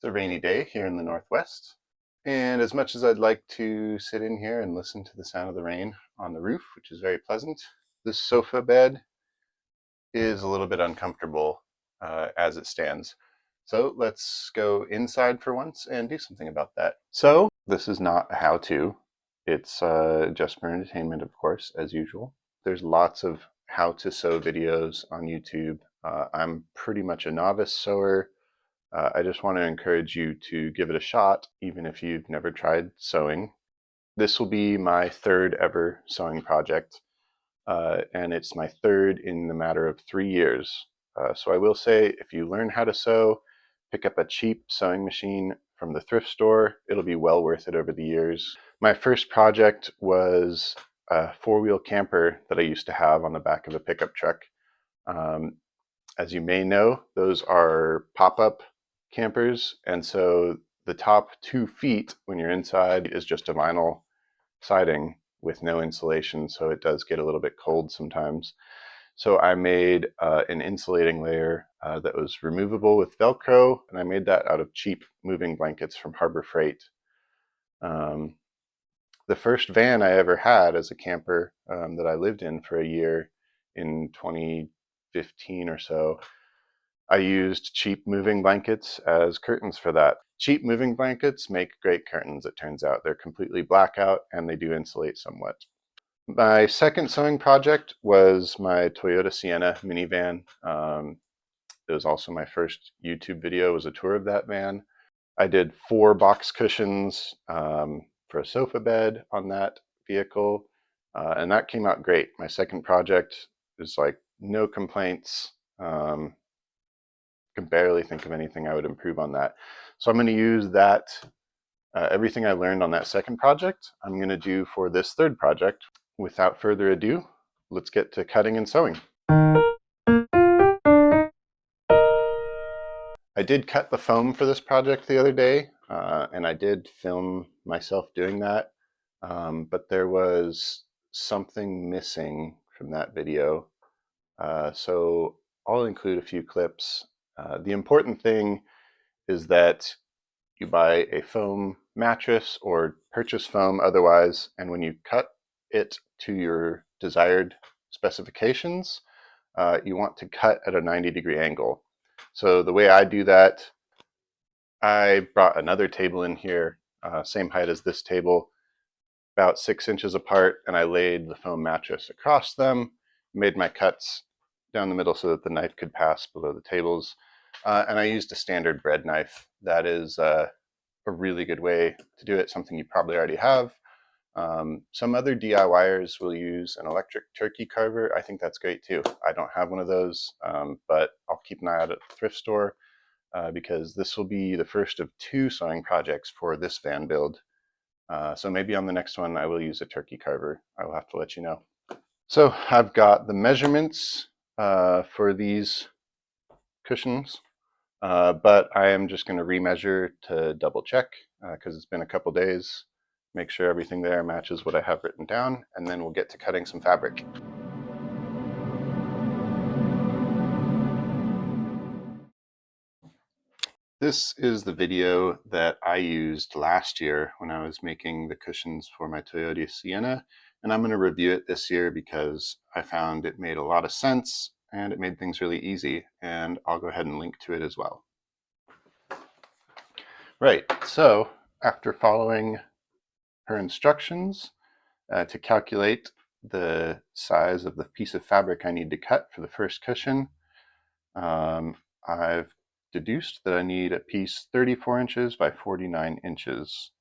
It's a rainy day here in the Northwest, and as much as I'd like to sit in here and listen to the sound of the rain on the roof, which is very pleasant, this sofa bed is a little bit uncomfortable as it stands. So let's go inside for once and do something about that. So this is not a how-to. It's just for entertainment, of course, as usual. There's lots of how to sew videos on YouTube. I'm pretty much a novice sewer. I just want to encourage you to give it a shot, even if you've never tried sewing. This will be my third ever sewing project, and it's my third in the matter of 3 years. So I will say, if you learn how to sew, pick up a cheap sewing machine from the thrift store. It'll be well worth it over the years. My first project was a four-wheel camper that I used to have on the back of a pickup truck. Um, as you may know, those are pop-up campers, and so the top 2 feet when you're inside is just a vinyl siding with no insulation, so it does get a little bit cold sometimes. So I made an insulating layer that was removable with Velcro, and I made that out of cheap moving blankets from Harbor Freight. The first van I ever had as a camper that I lived in for a year in 2015 or so, I used cheap moving blankets as curtains for that. Cheap moving blankets make great curtains, it turns out. They're completely blackout and they do insulate somewhat. My second sewing project was my Toyota Sienna minivan. It was also my first YouTube video, was a tour of that van. I did 4 box cushions for a sofa bed on that vehicle, and that came out great. My second project is like no complaints. Can barely think of anything I would improve on that. So I'm going to use that, everything I learned on that second project, I'm going to do for this third project. Without further ado, let's get to cutting and sewing. I did cut the foam for this project the other day, and I did film myself doing that, but there was something missing from that video. So I'll include a few clips. The important thing is that you buy a foam mattress or purchase foam otherwise, and when you cut it to your desired specifications, you want to cut at a 90-degree angle. So the way I do that, I brought another table in here, same height as this table, about 6 inches apart, and I laid the foam mattress across them, made my cuts down the middle so that the knife could pass below the tables, and I used a standard bread knife. That is a really good way to do it, something you probably already have. Some other DIYers will use an electric turkey carver. I think that's great too. I don't have one of those, but I'll keep an eye out at the thrift store because this will be the first of 2 sewing projects for this van build. So maybe on the next one I will use a turkey carver. I will have to let you know. So I've got the measurements for these cushions, but I am just going to remeasure to double check because it's been a couple days. Make sure everything there matches what I have written down, and then we'll get to cutting some fabric. This is the video that I used last year when I was making the cushions for my Toyota Sienna, and I'm going to review it this year because I found it made a lot of sense and it made things really easy, and I'll go ahead and link to it as well. Right, so after following her instructions to calculate the size of the piece of fabric I need to cut for the first cushion, I've deduced that I need a piece 34 inches by 49 inches.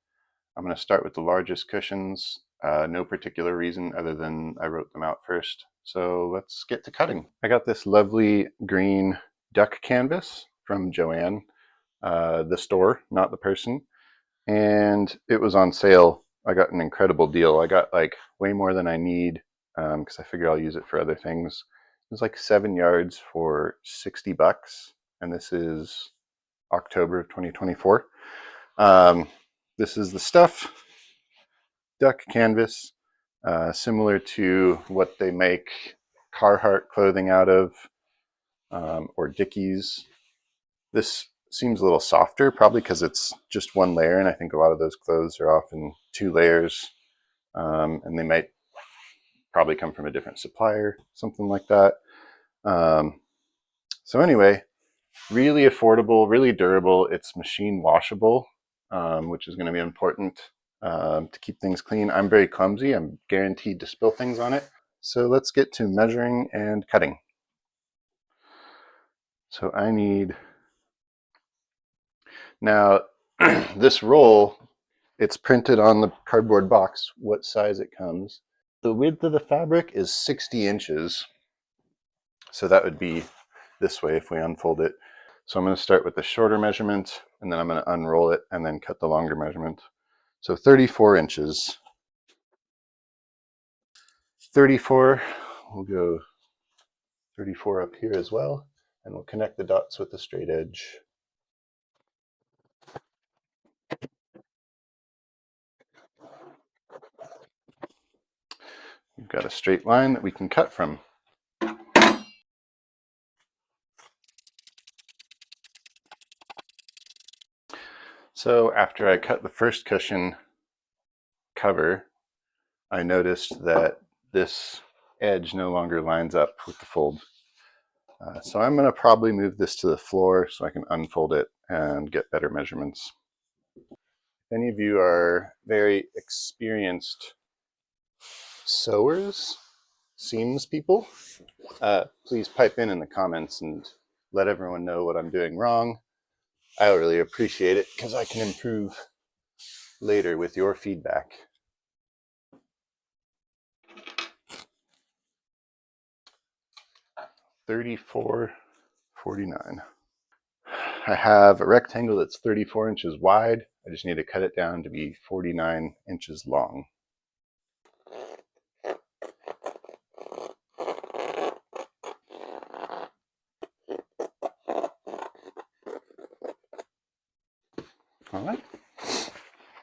I'm going to start with the largest cushions, no particular reason other than I wrote them out first. So let's get to cutting. I got this lovely green duck canvas from Joann, the store, not the person, and it was on sale. I got an incredible deal. I got like way more than I need because I figure I'll use it for other things. It was like 7 yards for $60, and this is October of 2024. This is the stuff, duck canvas, similar to what they make Carhartt clothing out of, or Dickies. This seems a little softer, probably because it's just one layer, and I think a lot of those clothes are often 2 layers, and they might probably come from a different supplier, something like that. So anyway, really affordable, really durable. It's machine washable, which is going to be important to keep things clean. I'm very clumsy. I'm guaranteed to spill things on it. So let's get to measuring and cutting. So I need, now this roll, it's printed on the cardboard box what size it comes. The width of the fabric is 60 inches. So that would be this way if we unfold it. So I'm going to start with the shorter measurement, and then I'm going to unroll it and then cut the longer measurement. So 34 inches. 34, we'll go 34 up here as well, and we'll connect the dots with the straight edge. We've got a straight line that we can cut from. So after I cut the first cushion cover, I noticed that this edge no longer lines up with the fold. So I'm going to probably move this to the floor so I can unfold it and get better measurements. If any of you are very experienced sewers, seams people, please pipe in the comments and let everyone know what I'm doing wrong. I really appreciate it because I can improve later with your feedback. $34.49. I have a rectangle that's 34 inches wide. I just need to cut it down to be 49 inches long. All right.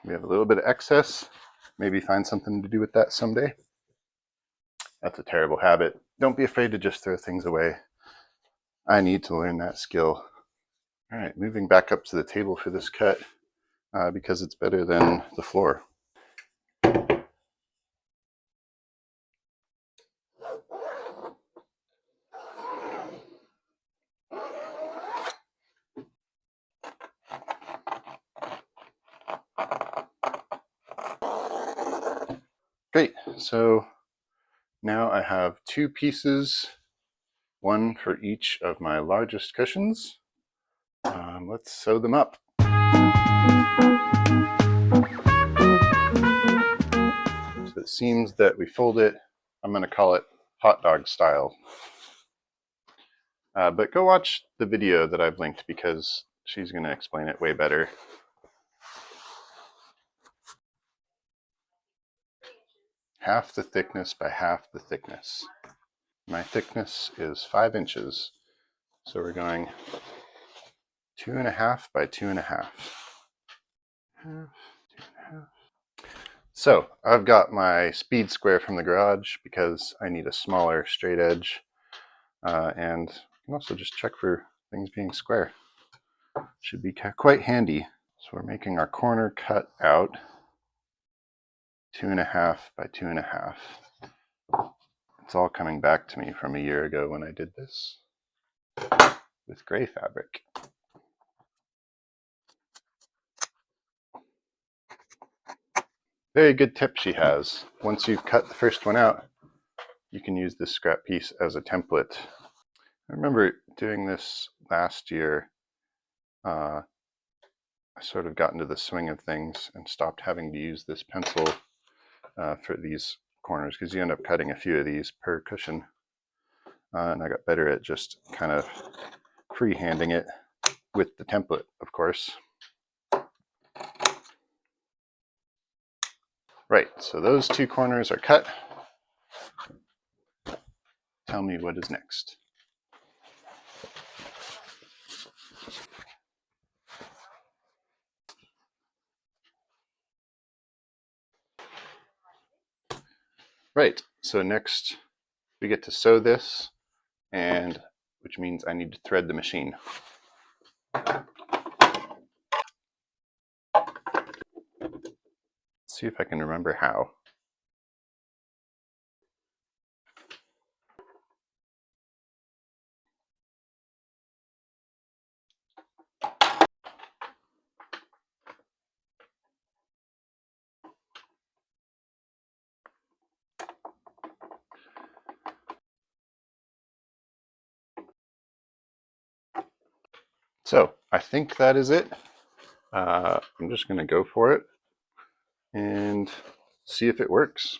We have a little bit of excess. Maybe find something to do with that someday. That's a terrible habit. Don't be afraid to just throw things away. I need to learn that skill. All right, moving back up to the table for this cut because it's better than the floor. Great, so now I have 2 pieces, one for each of my largest cushions. Let's sew them up. So it seems that we fold it, I'm going to call it hot dog style. But go watch the video that I've linked because she's going to explain it way better. Half the thickness by half the thickness. My thickness is 5 inches. So we're going 2.5 by 2.5. Half, 2.5. So I've got my speed square from the garage because I need a smaller straight edge. And I can also just check for things being square. Should be quite handy. So we're making our corner cut out 2.5 by 2.5. It's all coming back to me from a year ago when I did this with gray fabric. Very good tip she has. Once you've cut the first one out, you can use this scrap piece as a template. I remember doing this last year. I sort of got into the swing of things and stopped having to use this pencil for these corners because you end up cutting a few of these per cushion. And I got better at just kind of freehanding it with the template, of course. Right, so those 2 corners are cut. Tell me what is next. Right, so next we get to sew this, and which means I need to thread the machine. see if I can remember how. So I think that is it. I'm just going to go for it and see if it works.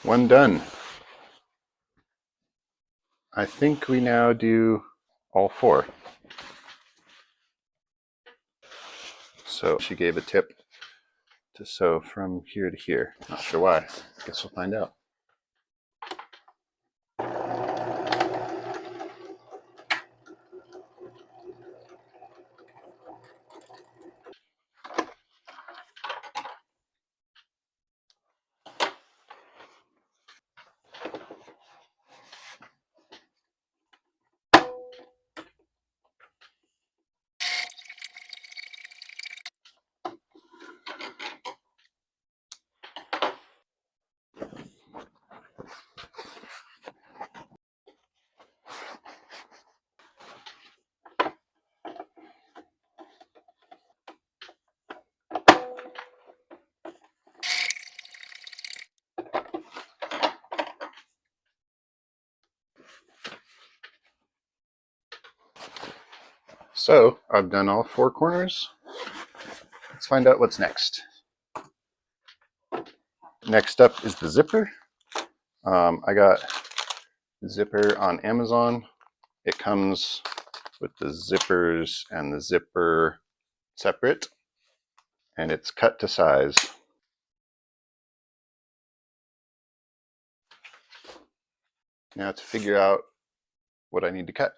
One done. I think we now do all four. So she gave a tip to sew from here to here. Not sure why. Guess we'll find out. So I've done all four corners. Let's find out what's next. Next up is the zipper. I got the zipper on Amazon. It comes with the zippers and the zipper separate, and it's cut to size. Now to figure out what I need to cut.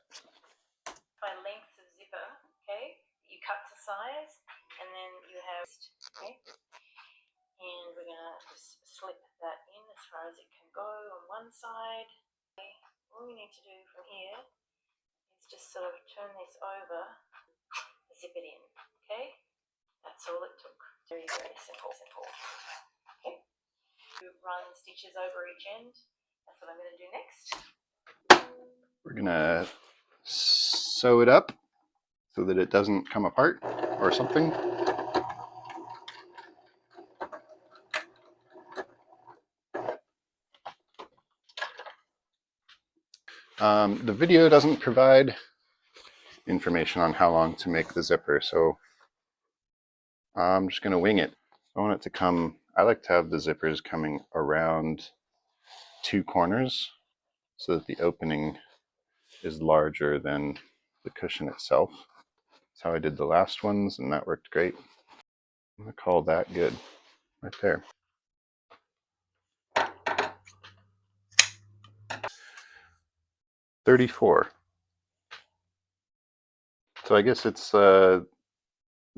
By length of zipper, okay, you cut to size, and then you have, okay, and we're gonna just slip that in as far as it can go on one side. Okay. All we need to do from here is just sort of turn this over, zip it in, okay? That's all it took. Very, very simple. Okay. You run stitches over each end. That's what I'm going to do next. We're gonna sew it up so that it doesn't come apart or something. The video doesn't provide information on how long to make the zipper, so I'm just going to wing it. I want it to come, I like to have the zippers coming around two corners so that the opening is larger than the cushion itself. That's how I did the last ones, and that worked great. I'm going to call that good right there. $34. So I guess it's the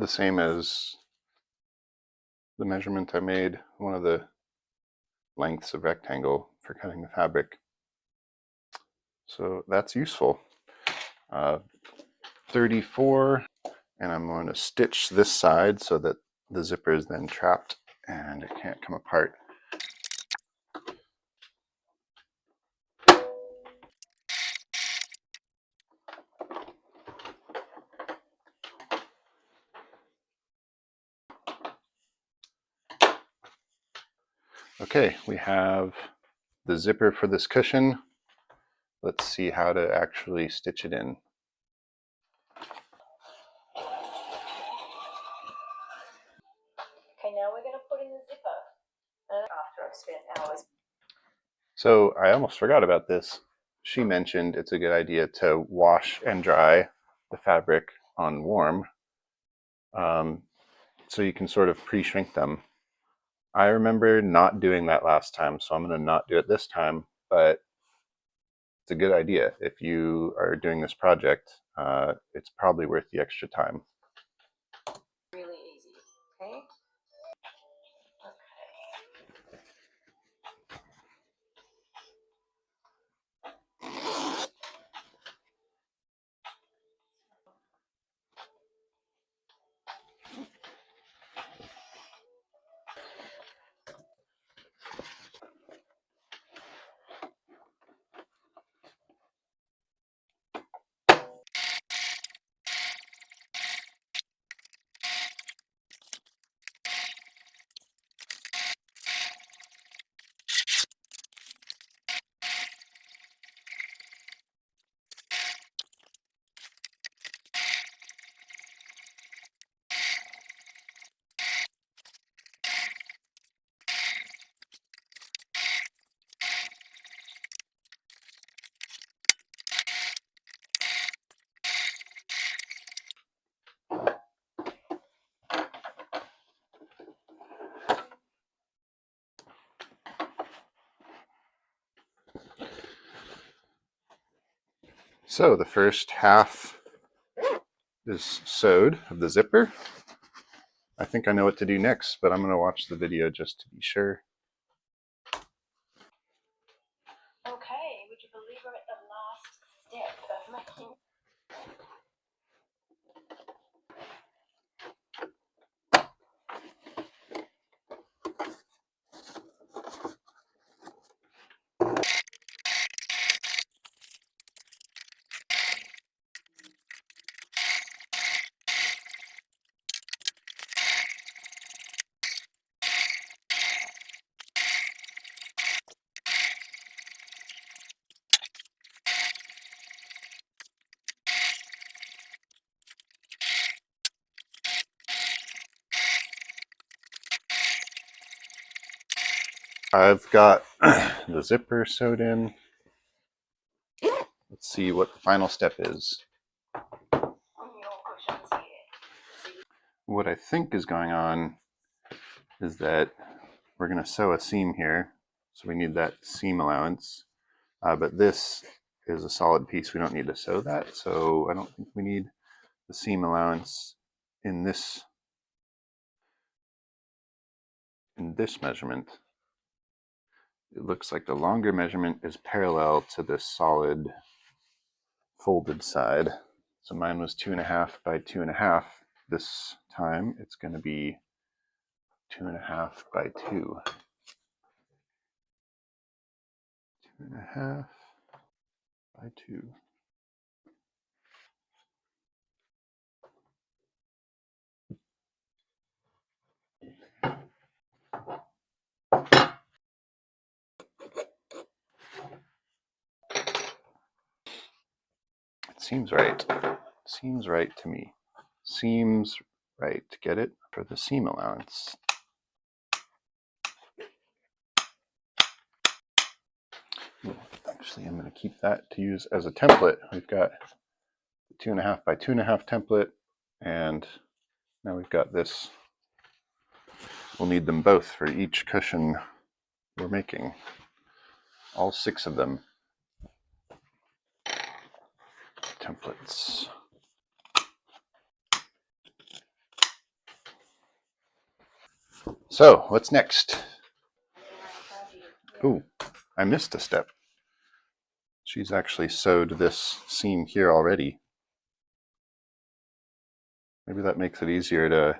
same as the measurement I made, one of the lengths of rectangle for cutting the fabric. So that's useful. 34, and I'm going to stitch this side so that the zipper is then trapped and it can't come apart. Okay, we have the zipper for this cushion. Let's see how to actually stitch it in. Okay, now we're going to put in the zipper after I've spent hours. So I almost forgot about this. She mentioned it's a good idea to wash and dry the fabric on warm, so you can sort of pre-shrink them. I remember not doing that last time, so I'm going to not do it this time, but it's a good idea. If you are doing this project, it's probably worth the extra time. Really easy, okay? So the first half is sewed of the zipper. I think I know what to do next, but I'm going to watch the video just to be sure. Okay, would you believe we're at the last step of making? I've got the zipper sewed in. Let's see what the final step is. What I think is going on is that we're going to sew a seam here, so we need that seam allowance, but this is a solid piece. We don't need to sew that, so I don't think we need the seam allowance in this measurement. It looks like the longer measurement is parallel to this solid folded side. So mine was 2.5 by 2.5. This time it's going to be 2.5 by 2. 2.5 by 2. It seems right. Seems right to me. Seems right. Get it? For the seam allowance. Actually, I'm going to keep that to use as a template. We've got the 2.5 by 2.5 template, and now we've got this. We'll need them both for each cushion we're making. All 6 of them. Templates. So, what's next? Ooh, I missed a step. She's actually sewed this seam here already. Maybe that makes it easier to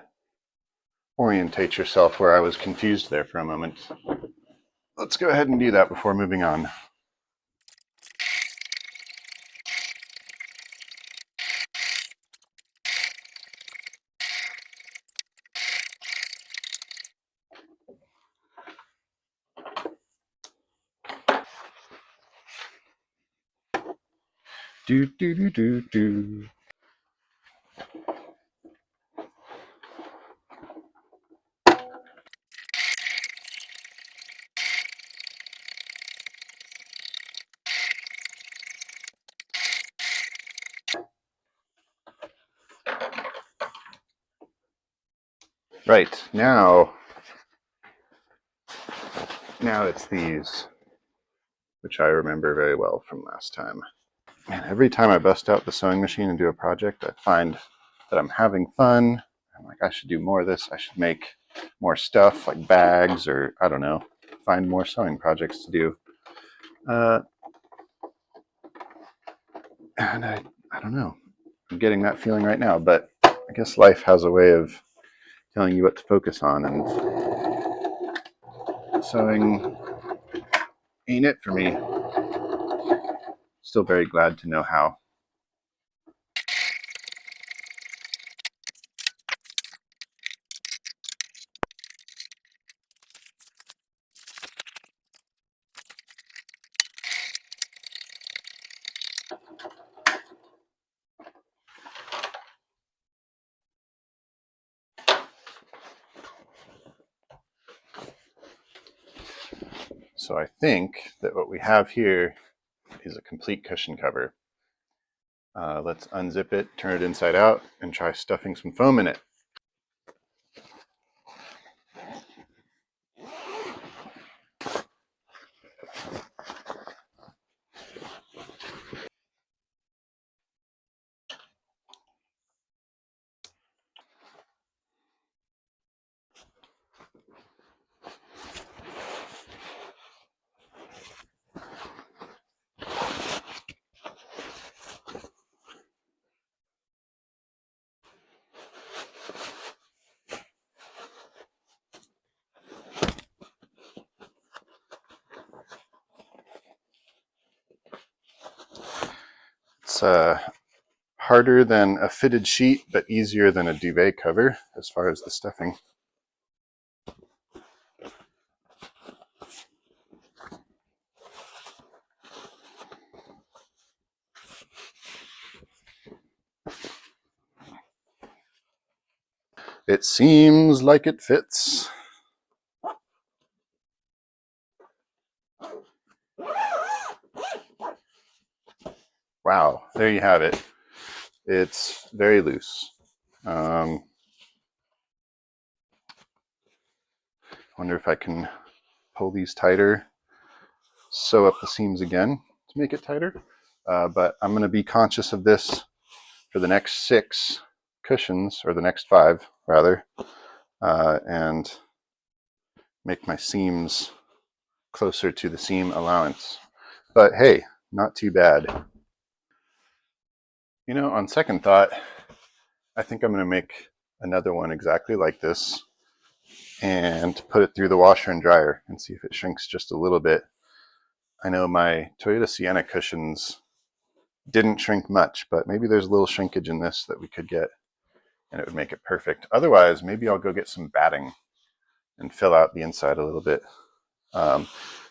orientate yourself where I was confused there for a moment. Let's go ahead and do that before moving on. Do do do do do. Right, now it's these, which I remember very well from last time. And every time I bust out the sewing machine and do a project, I find that I'm having fun. I'm like, I should do more of this. I should make more stuff like bags, or I don't know, find more sewing projects to do. And I don't know. I'm getting that feeling right now, but I guess life has a way of telling you what to focus on, and sewing ain't it for me. Still very glad to know how. So I think that what we have here is a complete cushion cover. Let's unzip it, turn it inside out, and try stuffing some foam in it. It's harder than a fitted sheet, but easier than a duvet cover as far as the stuffing. It seems like it fits. Wow, there you have it. It's very loose. Wonder if I can pull these tighter, sew up the seams again to make it tighter. But I'm going to be conscious of this for the next 6 cushions, or the next 5 rather, and make my seams closer to the seam allowance. But hey, not too bad. You know, on second thought, I think I'm going to make another one exactly like this and put it through the washer and dryer and see if it shrinks just a little bit. I know my Toyota Sienna cushions didn't shrink much, but maybe there's a little shrinkage in this that we could get and it would make it perfect. Otherwise, maybe I'll go get some batting and fill out the inside a little bit. But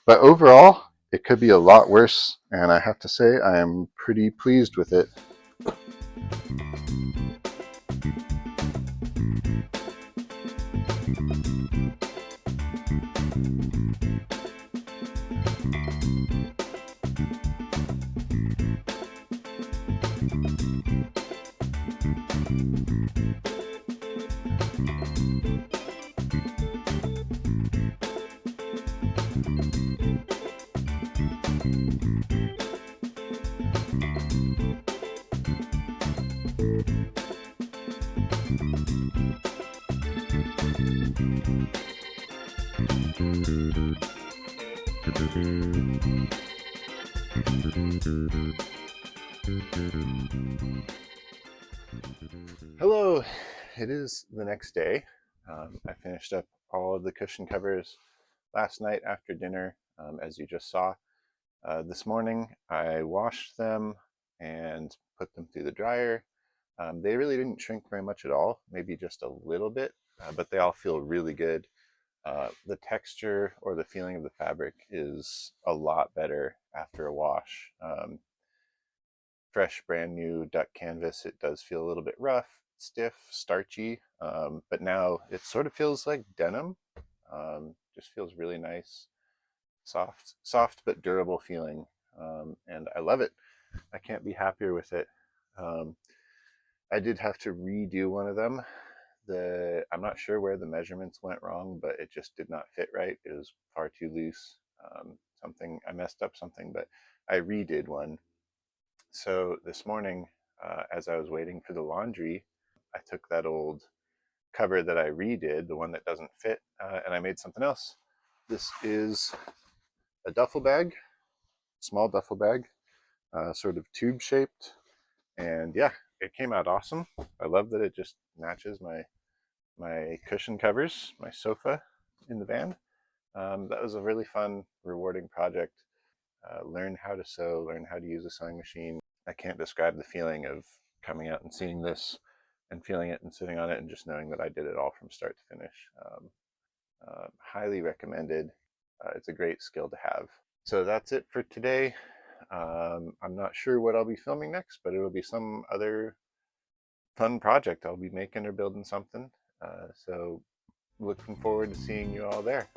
overall, it could be a lot worse, and I have to say I am pretty pleased with it. Hello, it is the next day. I finished up all of the cushion covers last night after dinner, as you just saw. This morning I washed them and put them through the dryer. They really didn't shrink very much at all, maybe just a little bit, but they all feel really good. The texture or the feeling of the fabric is a lot better after a wash. Fresh, brand new duck canvas, it does feel a little bit rough, stiff, starchy, but now it sort of feels like denim. Just feels really nice, soft but durable feeling, and I love it. I can't be happier with it. I did have to redo one of them. I'm not sure where the measurements went wrong, but it just did not fit right. It was far too loose. I messed up something, but I redid one. So this morning, as I was waiting for the laundry, I took that old cover that I redid, the one that doesn't fit, and I made something else. This is a duffel bag, small duffel bag, sort of tube shaped, and yeah, it came out awesome. I love that it just matches my cushion covers, my sofa in the van. That was a really fun, rewarding project. Learn how to sew, learn how to use a sewing machine. I can't describe the feeling of coming out and seeing this and feeling it and sitting on it and just knowing that I did it all from start to finish. Highly recommended. It's a great skill to have. So that's it for today. I'm not sure what I'll be filming next, but it'll be some other fun project. I'll be making or building something. So looking forward to seeing you all there.